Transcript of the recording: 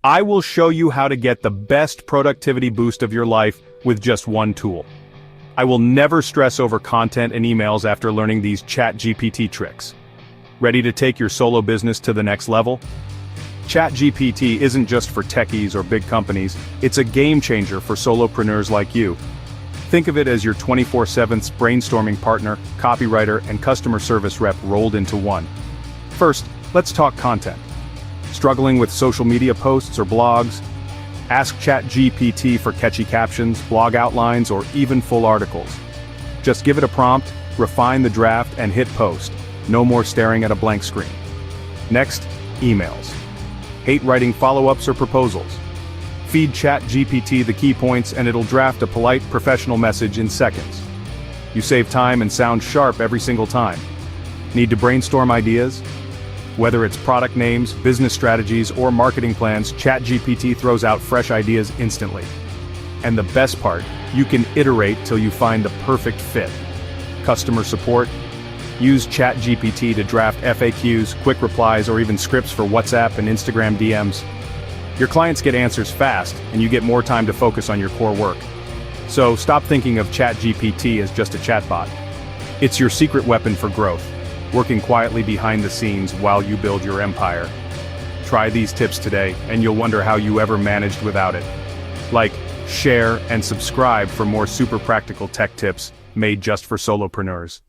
I will show you how to get the best productivity boost of your life with just one tool. I will never stress over content and emails after learning these ChatGPT tricks. Ready to take your solo business to the next level? ChatGPT isn't just for techies or big companies, it's a game changer for solopreneurs like you. Think of it as your 24/7 brainstorming partner, copywriter, and customer service rep rolled into one. First, let's talk content. Struggling with social media posts or blogs? Ask ChatGPT for catchy captions, blog outlines, or even full articles. Just give it a prompt, refine the draft, and hit post. No more staring at a blank screen. Next, emails. Hate writing follow-ups or proposals? Feed ChatGPT the key points and it'll draft a polite, professional message in seconds. You save time and sound sharp every single time. Need to brainstorm ideas? Whether it's product names, business strategies, or marketing plans, ChatGPT throws out fresh ideas instantly. And the best part, you can iterate till you find the perfect fit. Customer support? Use ChatGPT to draft FAQs, quick replies, or even scripts for WhatsApp and Instagram DMs. Your clients get answers fast, and you get more time to focus on your core work. So stop thinking of ChatGPT as just a chatbot. It's your secret weapon for growth, working quietly behind the scenes while you build your empire. Try these tips today, and you'll wonder how you ever managed without it. Like, share, and subscribe for more super practical tech tips made just for solopreneurs.